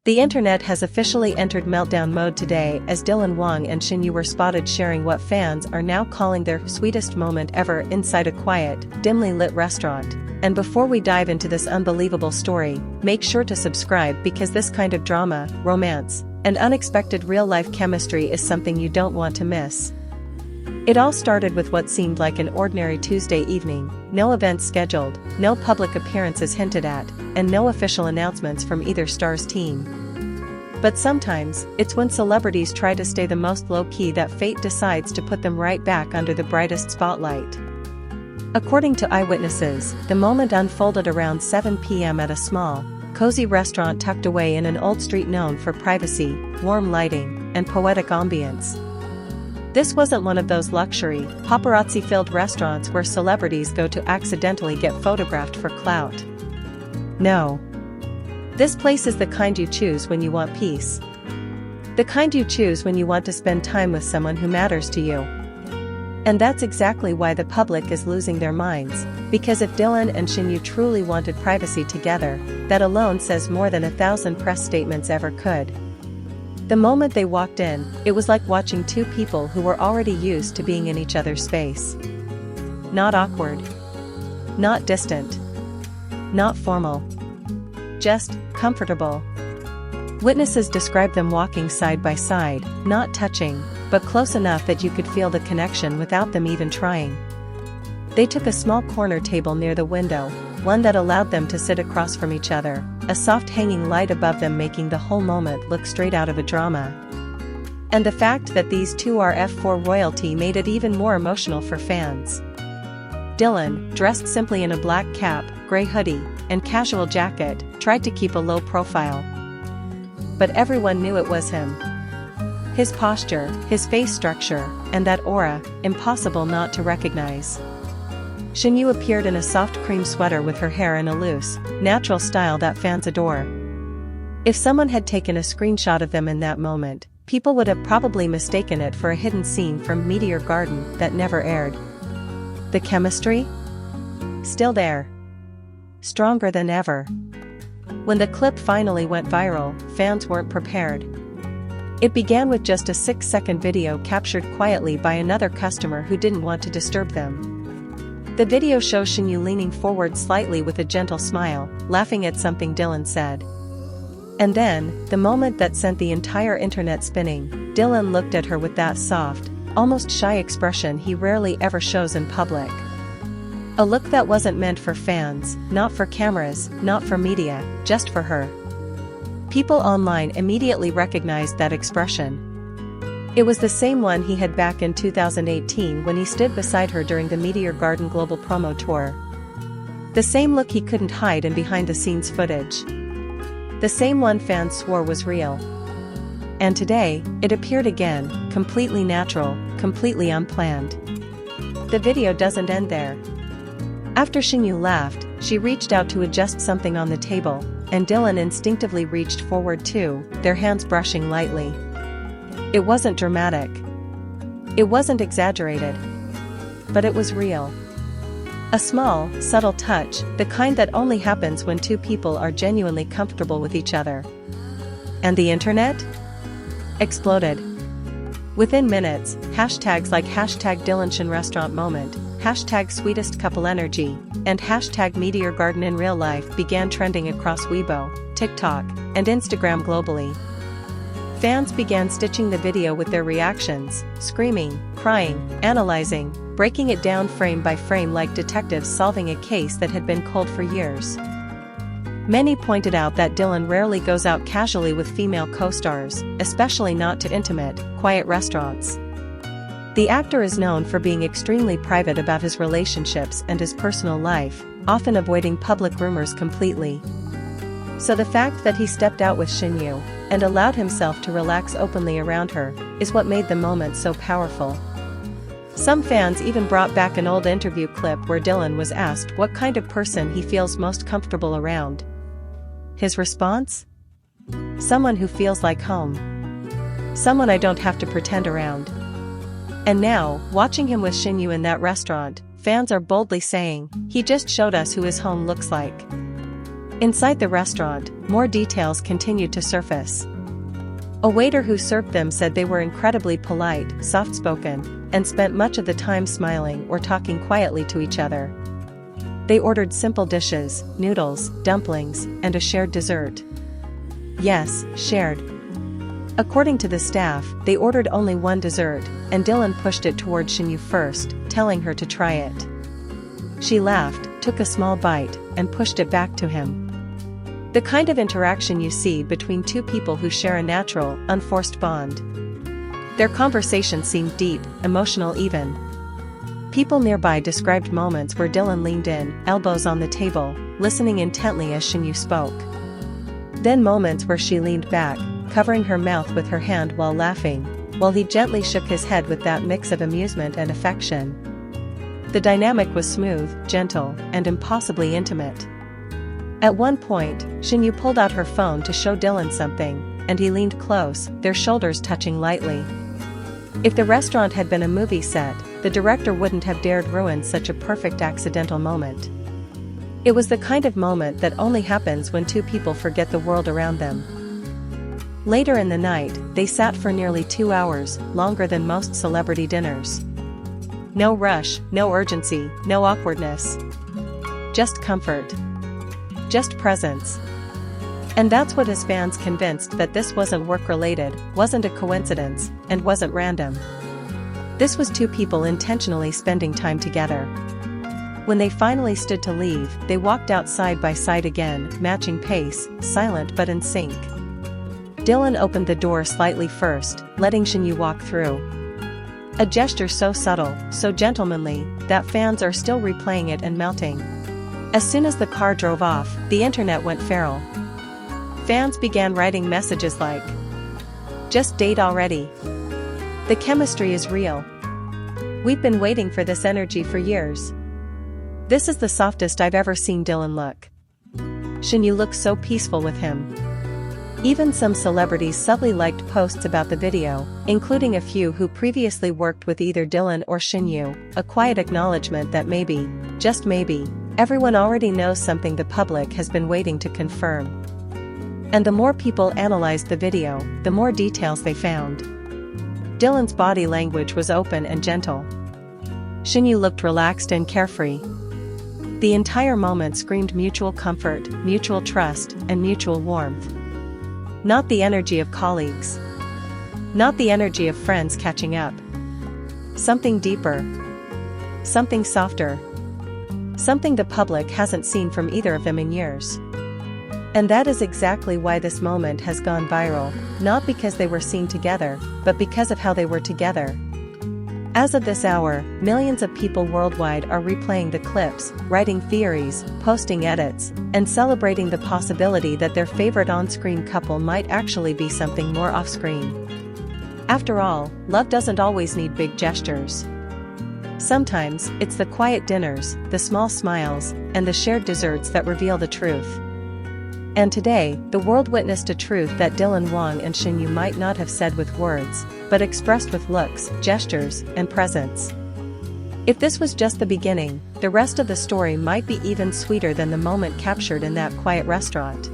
The internet has officially entered meltdown mode today as Dylan Wang and Shen were spotted sharing what fans are now calling their sweetest moment ever inside a quiet, dimly lit restaurant. And before we dive into this unbelievable story, make sure to subscribe because this kind of drama, romance, and unexpected real-life chemistry is something you don't want to miss. It all started with what seemed like an ordinary Tuesday evening, no events scheduled, no public appearances hinted at, and no official announcements from either star's team. But sometimes, it's when celebrities try to stay the most low-key that fate decides to put them right back under the brightest spotlight. According to eyewitnesses, the moment unfolded around 7 p.m. at a small, cozy restaurant tucked away in an old street known for privacy, warm lighting, and poetic ambience. This wasn't one of those luxury, paparazzi-filled restaurants where celebrities go to accidentally get photographed for clout. No. This place is the kind you choose when you want peace. The kind you choose when you want to spend time with someone who matters to you. And that's exactly why the public is losing their minds, because if Dylan and Shen truly wanted privacy together, that alone says more than 1,000 press statements ever could. The moment they walked in, it was like watching two people who were already used to being in each other's space. Not awkward. Not distant. Not formal. Just comfortable. Witnesses described them walking side by side, not touching, but close enough that you could feel the connection without them even trying. They took a small corner table near the window, one that allowed them to sit across from each other, a soft hanging light above them making the whole moment look straight out of a drama. And the fact that these two are F4 royalty made it even more emotional for fans. Dylan, dressed simply in a black cap, gray hoodie, and casual jacket, tried to keep a low profile. But everyone knew it was him. His posture, his face structure, and that aura, impossible not to recognize. Shen appeared in a soft cream sweater with her hair in a loose, natural style that fans adore. If someone had taken a screenshot of them in that moment, people would have probably mistaken it for a hidden scene from Meteor Garden that never aired. The chemistry? Still there. Stronger than ever. When the clip finally went viral, fans weren't prepared. It began with just a 6-second video captured quietly by another customer who didn't want to disturb them. The video shows Shen leaning forward slightly with a gentle smile, laughing at something Dylan said. And then, the moment that sent the entire internet spinning, Dylan looked at her with that soft, almost shy expression he rarely ever shows in public. A look that wasn't meant for fans, not for cameras, not for media, just for her. People online immediately recognized that expression. It was the same one he had back in 2018 when he stood beside her during the Meteor Garden Global promo tour. The same look he couldn't hide in behind-the-scenes footage. The same one fans swore was real. And today, it appeared again, completely natural, completely unplanned. The video doesn't end there. After Shen laughed, she reached out to adjust something on the table, and Dylan instinctively reached forward too, their hands brushing lightly. It wasn't dramatic. It wasn't exaggerated. But it was real. A small, subtle touch, the kind that only happens when two people are genuinely comfortable with each other. And the internet? Exploded. Within minutes, hashtags like #DylanShenRestaurantMoment, #SweetestCoupleEnergy, and #MeteorGardenInRealLife began trending across Weibo, TikTok, and Instagram globally. Fans began stitching the video with their reactions, screaming, crying, analyzing, breaking it down frame by frame like detectives solving a case that had been cold for years. Many pointed out that Dylan rarely goes out casually with female co-stars, especially not to intimate, quiet restaurants. The actor is known for being extremely private about his relationships and his personal life, often avoiding public rumors completely. So the fact that he stepped out with Shen and allowed himself to relax openly around her is what made the moment so powerful. Some fans even brought back an old interview clip where Dylan was asked what kind of person he feels most comfortable around. His response? Someone who feels like home. Someone I don't have to pretend around. And now, watching him with Shen in that restaurant, fans are boldly saying, he just showed us who his home looks like. Inside the restaurant, more details continued to surface. A waiter who served them said they were incredibly polite, soft-spoken, and spent much of the time smiling or talking quietly to each other. They ordered simple dishes, noodles, dumplings, and a shared dessert. Yes, shared. According to the staff, they ordered only one dessert, and Dylan pushed it toward Shen first, telling her to try it. She laughed, took a small bite, and pushed it back to him. The kind of interaction you see between two people who share a natural, unforced bond. Their conversation seemed deep, emotional even. People nearby described moments where Dylan leaned in, elbows on the table, listening intently as Shen spoke. Then moments where she leaned back, covering her mouth with her hand while laughing, while he gently shook his head with that mix of amusement and affection. The dynamic was smooth, gentle, and impossibly intimate. At one point, Shen pulled out her phone to show Dylan something, and he leaned close, their shoulders touching lightly. If the restaurant had been a movie set, the director wouldn't have dared ruin such a perfect accidental moment. It was the kind of moment that only happens when two people forget the world around them. Later in the night, they sat for nearly 2 hours, longer than most celebrity dinners. No rush, no urgency, no awkwardness. Just comfort. Just presence. And that's what his fans convinced that this wasn't work-related, wasn't a coincidence, and wasn't random. This was two people intentionally spending time together. When they finally stood to leave, they walked out side by side again, matching pace, silent but in sync. Dylan opened the door slightly first, letting Shen walk through. A gesture so subtle, so gentlemanly, that fans are still replaying it and melting. As soon as the car drove off, the internet went feral. Fans began writing messages like, "Just date already. The chemistry is real. We've been waiting for this energy for years. This is the softest I've ever seen Dylan look. Shen looks so peaceful with him." Even some celebrities subtly liked posts about the video, including a few who previously worked with either Dylan or Shen, a quiet acknowledgement that maybe, just maybe, everyone already knows something the public has been waiting to confirm. And the more people analyzed the video, the more details they found. Dylan's body language was open and gentle. Shen looked relaxed and carefree. The entire moment screamed mutual comfort, mutual trust, and mutual warmth. Not the energy of colleagues. Not the energy of friends catching up. Something deeper. Something softer. Something the public hasn't seen from either of them in years. And that is exactly why this moment has gone viral, not because they were seen together, but because of how they were together. As of this hour, millions of people worldwide are replaying the clips, writing theories, posting edits, and celebrating the possibility that their favorite on-screen couple might actually be something more off-screen. After all, love doesn't always need big gestures. Sometimes, it's the quiet dinners, the small smiles, and the shared desserts that reveal the truth. And today, the world witnessed a truth that Dylan Wang and Shen might not have said with words, but expressed with looks, gestures, and presence. If this was just the beginning, the rest of the story might be even sweeter than the moment captured in that quiet restaurant.